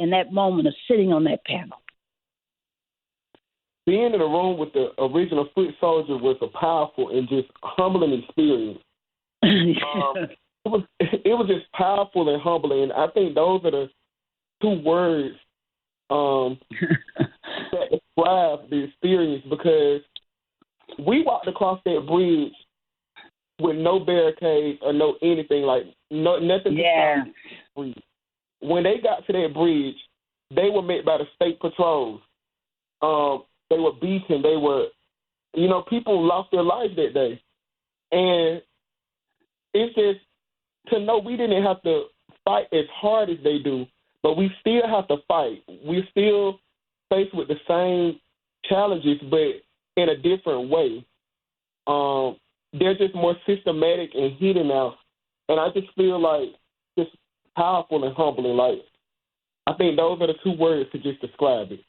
in that moment of sitting on that panel? Being in a room with the original foot soldier was a powerful and just humbling experience. It was just powerful and humbling. And I think those are the two words that describe the experience, because we walked across that bridge with no barricades or no anything, like nothing to stop the bridge. When they got to that bridge, they were met by the state patrols. They were beaten. They were, people lost their lives that day. And it's just to know we didn't have to fight as hard as they do, but we still have to fight. We're still faced with the same challenges, but in a different way. They're just more systematic and hidden now. And I just feel like it's powerful and humbling. Like, I think those are the two words to just describe it.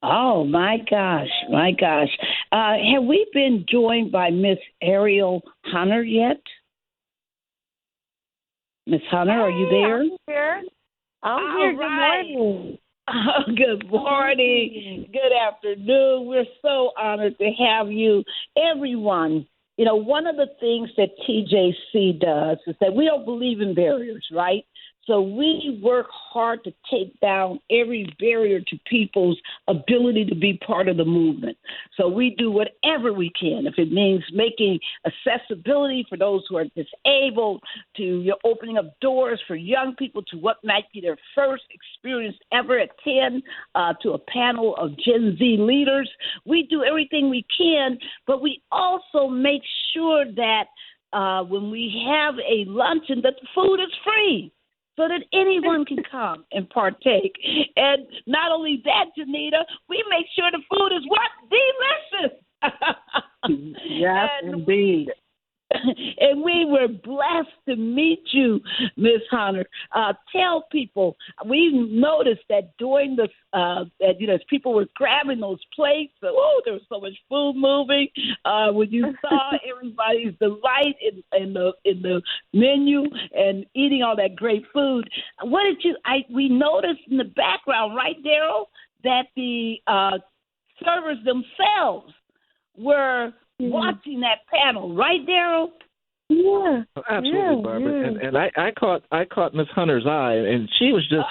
Oh, my gosh, my gosh. Have we been joined by Miss Erial Hunter yet? Miss Hunter, are you there? I'm here. I'm here. Right. Good morning. Oh, good morning. Good afternoon. We're so honored to have you. Everyone, one of the things that TJC does is that we don't believe in barriers, right? So we work hard to take down every barrier to people's ability to be part of the movement. So we do whatever we can. If it means making accessibility for those who are disabled, to opening up doors for young people to what might be their first experience ever at 10, to a panel of Gen Z leaders. We do everything we can, but we also make sure that when we have a luncheon, that the food is free, so that anyone can come and partake. And not only that, Jonnita, we make sure the food is what? Delicious. Yes, indeed. And we were blessed to meet you, Miss Hunter. Tell people, we noticed that during this, as people were grabbing those plates, there was so much food moving. When you saw everybody's delight in the menu and eating all that great food, we noticed in the background, right, Daryl, that the servers themselves were watching that panel, right, Daryl? Yeah, absolutely, Barbara. Yeah. And I caught Miss Hunter's eye, and she was just.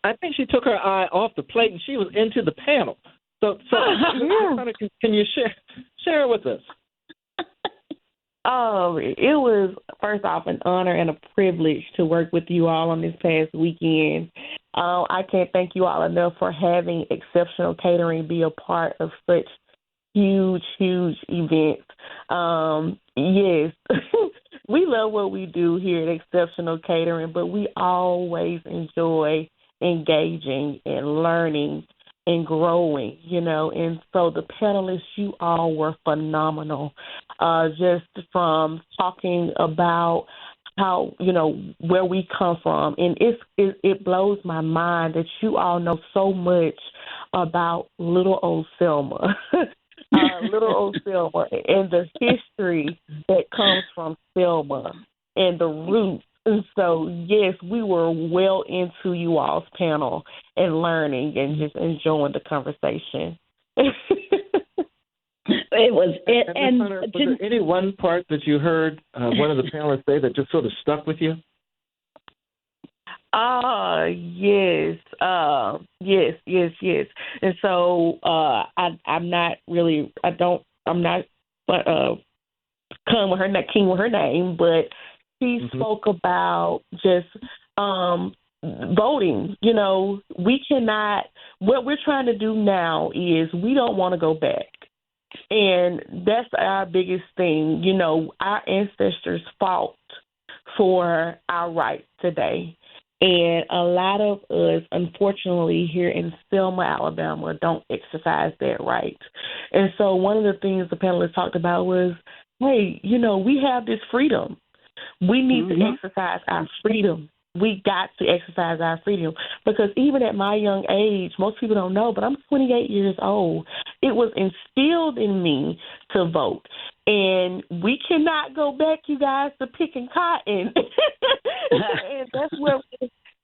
I think she took her eye off the plate, and she was into the panel. So Hunter, can you share it with us? It was, first off, an honor and a privilege to work with you all on this past weekend. I can't thank you all enough for having Exceptional Catering be a part of such huge events. Yes, we love what we do here at Exceptional Catering, but we always enjoy engaging and learning and growing, and so the panelists, you all were phenomenal, just from talking about how, where we come from. And it blows my mind that you all know so much about little old Selma. Little old Selma and the history that comes from Selma and the roots. And so, yes, we were well into you all's panel and learning and just enjoying the conversation. It was it. And Hunter, was there any one part that you heard one of the panelists say that just sort of stuck with you? Yes. And so I'm not king with her name, but she spoke about just voting. We cannot. What we're trying to do now is we don't want to go back. And that's our biggest thing. Our ancestors fought for our rights today. And a lot of us, unfortunately, here in Selma, Alabama, don't exercise that right. And so one of the things the panelists talked about was, hey, we have this freedom. We need to exercise our freedom. We got to exercise our freedom, because even at my young age, most people don't know, but I'm 28 years old. It was instilled in me to vote. And we cannot go back, you guys, to picking cotton. And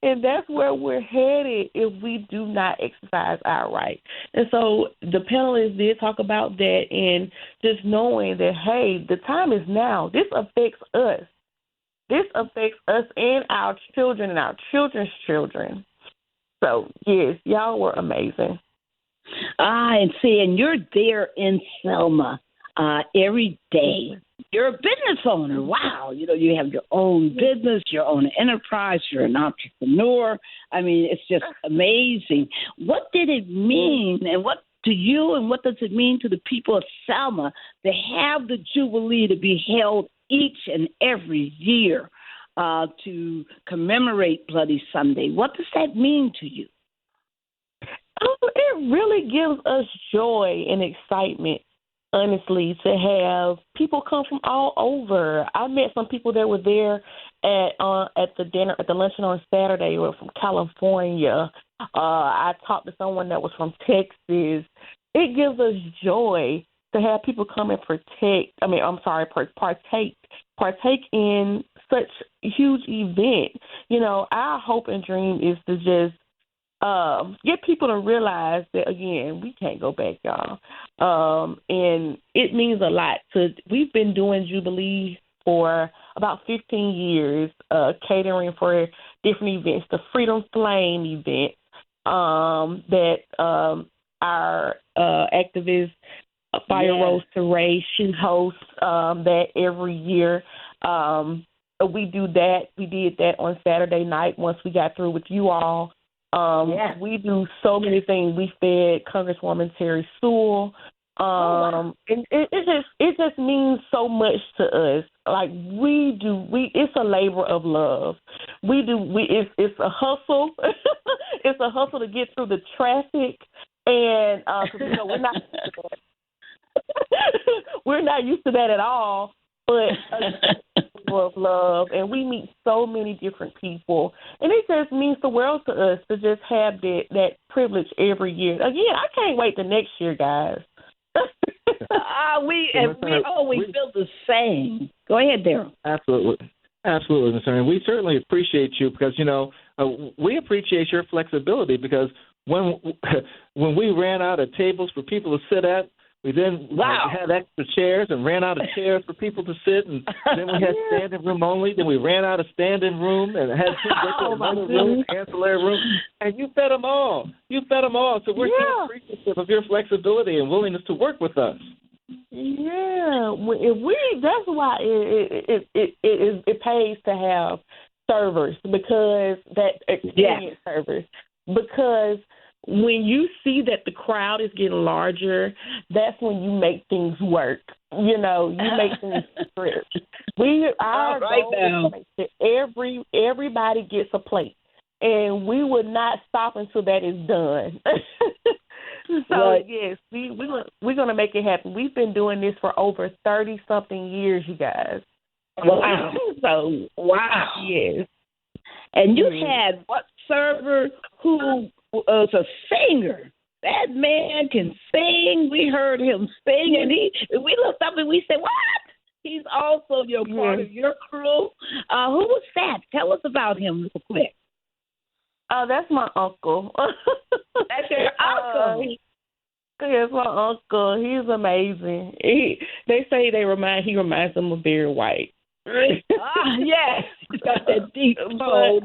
And that's where we're headed if we do not exercise our right. And so the panelists did talk about that, and just knowing that, hey, the time is now. This affects us. This affects us and our children and our children's children. So, yes, y'all were amazing. And you're there in Selma every day. You're a business owner. Wow. You have your own business, your own enterprise. You're an entrepreneur. I mean, it's just amazing. What did it mean, and what to you, and what does it mean to the people of Selma to have the Jubilee to be held each and every year to commemorate Bloody Sunday? What does that mean to you? It really gives us joy and excitement, honestly, to have people come from all over. I met some people that were there at the luncheon on Saturday who were from California. I talked to someone that was from Texas. It gives us joy to have people come and partake in such a huge event. Our hope and dream is to just get people to realize that, again, we can't go back, y'all. And it means a lot. We've been doing Jubilee for about 15 years, catering for different events, the Freedom Flame event that our activist Fire Rose Teray, she hosts that every year. We do that. We did that on Saturday night once we got through with you all. We do so many things. We fed Congresswoman Terry Sewell. And it just means so much to us. Like it's a labor of love. It's a hustle. It's a hustle to get through the traffic, and we're not we're not used to that at all. But of love, and we meet so many different people, and it just means the world to us to just have that privilege every year. Again, I can't wait the next year, guys. We feel the same. Go ahead, Daryl. Absolutely, Ms. Herman. We certainly appreciate you because we appreciate your flexibility because when we ran out of tables for people to sit at. We then had extra chairs and ran out of chairs for people to sit, and then we had standing room only. Then we ran out of standing room and had another room, ancillary room, and you fed them all. So we're so appreciative of your flexibility and willingness to work with us. Yeah, that's why it pays to have servers because that experience servers because. When you see that the crowd is getting larger, that's when you make things work. You make things stretch. Our goal is to make sure everybody gets a plate, and we would not stop until that is done. Yes, we're gonna make it happen. We've been doing this for over 30-something years, you guys. Wow. Yes. And you had what server who was a singer. That man can sing. We heard him sing, and we looked up and we said, "What? He's also part of your crew." Who was that? Tell us about him real quick. That's my uncle. That's your uncle. Yes, my uncle. He's amazing. They say he reminds them of Barry White. Yes, he's got that deep tone.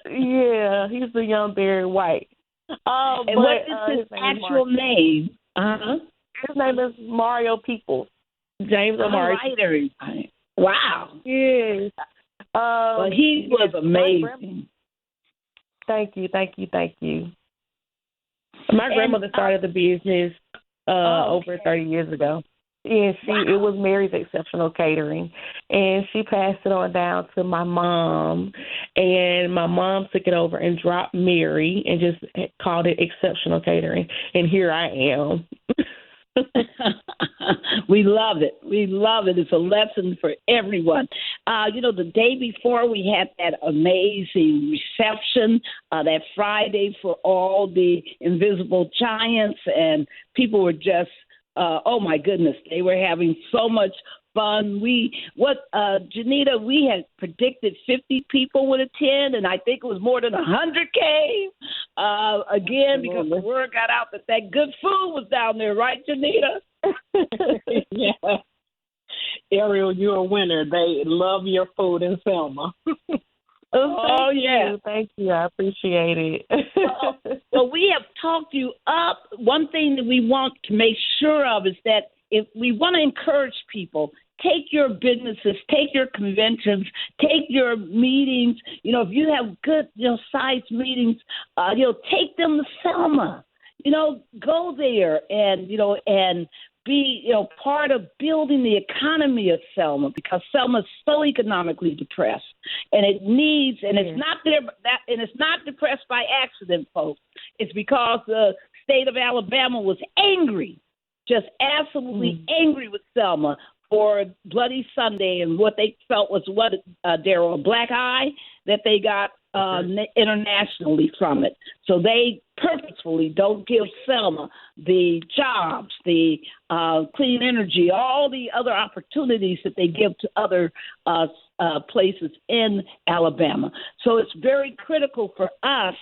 He's the young Barry White. And what is his actual name? His name is Mario Peoples. James Omari. Right. Wow. Yes. Well, he was amazing. Thank you. My grandmother started the business over 30 years ago. And it was Mary's Exceptional Catering, and she passed it on down to my mom, and my mom took it over and dropped Mary and just called it Exceptional Catering, and here I am. We love it. It's a lesson for everyone. The day before we had that amazing reception, that Friday for all the invisible giants, and people were just oh, my goodness. They were having so much fun. Jonnita, we had predicted 50 people would attend, and I think it was more than 100 came. Again, because the word got out that good food was down there, right, Jonnita? Yeah. Erial, you're a winner. They love your food in Selma. Thank you. I appreciate it. Well, we have talked you up. One thing that we want to make sure of is that if we want to encourage people, take your businesses, take your conventions, take your meetings. If you have good, sized meetings, take them to Selma. Go there and be, part of building the economy of Selma, because Selma is so economically depressed, and it needs, and it's not there, and it's not depressed by accident, folks. It's because the state of Alabama was angry, just absolutely angry with Selma for Bloody Sunday and what they felt was Daryl, a black eye that they got internationally from it. So they purposefully don't give Selma the jobs, the clean energy, all the other opportunities that they give to other places in Alabama. So it's very critical for us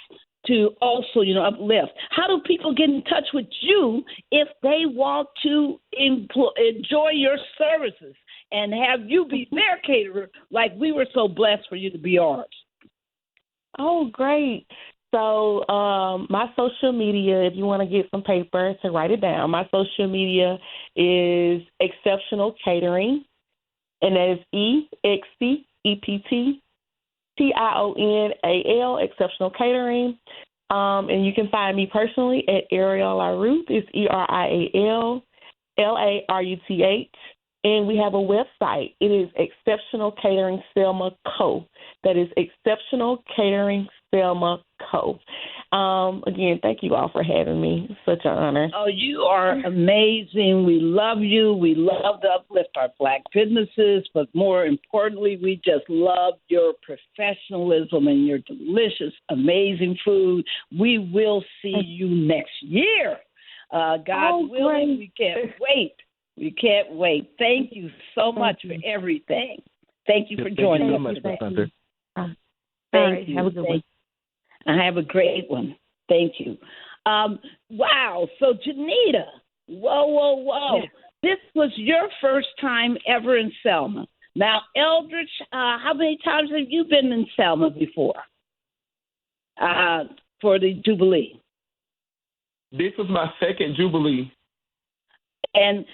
to also, uplift. How do people get in touch with you if they want to enjoy your services and have you be their caterer, like we were so blessed for you to be ours? Oh, great. So my social media, if you want to get some paper to write it down, my social media is Exceptional Catering, and that is EXCEPTTIONAL, Exceptional Catering. And you can find me personally at Erial LaRuth. It's ERIAL and we have a website. It is Exceptional Catering Selma Co. That is Exceptional Catering Selma Co. Again, thank you all for having me. It's such an honor. Oh, you are amazing. We love you. We love to uplift our Black businesses, but more importantly, we just love your professionalism and your delicious, amazing food. We will see you next year. God willing, we can't wait. We can't wait. Thank you so much for everything. Thank you for joining us. Thank you so much, Hunter. Thank you. Have a good one. I have a great one. Thank you. Wow. So, Jonnita, whoa. Yeah. This was your first time ever in Selma. Now, Eldric, how many times have you been in Selma before for the Jubilee? This was my second Jubilee. And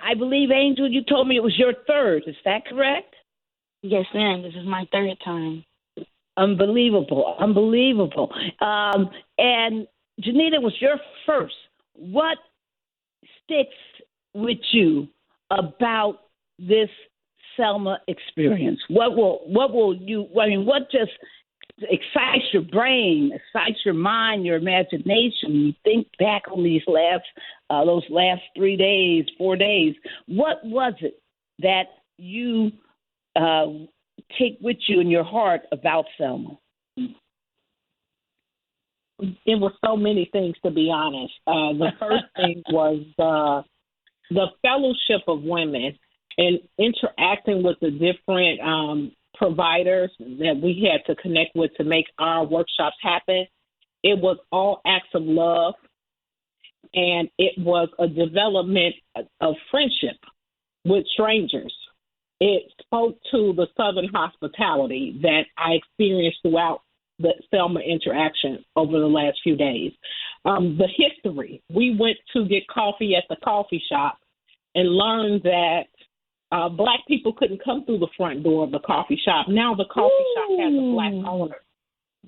I believe, Angel, you told me it was your third. Is that correct? Yes, ma'am. This is my third time. Unbelievable. And Jonnita was your first. What sticks with you about this Selma experience? What just excites your brain, excites your mind, your imagination? You think back on these those last 3 days, 4 days. What was it that you take with you in your heart about Selma? It was so many things, to be honest. The first thing was the fellowship of women and interacting with the different providers that we had to connect with to make our workshops happen. It was all acts of love, and it was a development of friendship with strangers. It spoke to the Southern hospitality that I experienced throughout the Selma interaction over the last few days. The history. We went to get coffee at the coffee shop and learned that Black people couldn't come through the front door of the coffee shop. Now the coffee shop has a Black owner.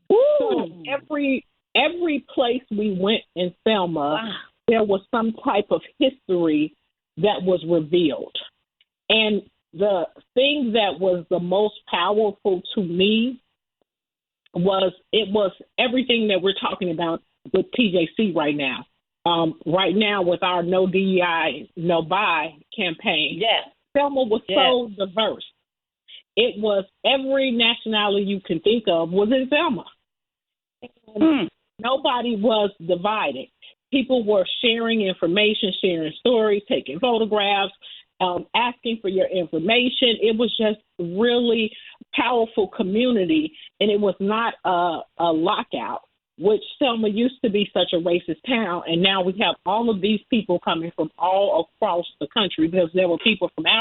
So every place we went in Selma, there was some type of history that was revealed. And the thing that was the most powerful to me was everything that we're talking about with TJC right now. Right now with our No DEI, No Buy campaign, Selma was so diverse. It was every nationality you can think of was in Selma. And nobody was divided. People were sharing information, sharing stories, taking photographs, asking for your information. It was just really powerful community, and it was not a lockout, which Selma used to be such a racist town, and now we have all of these people coming from all across the country because there were people from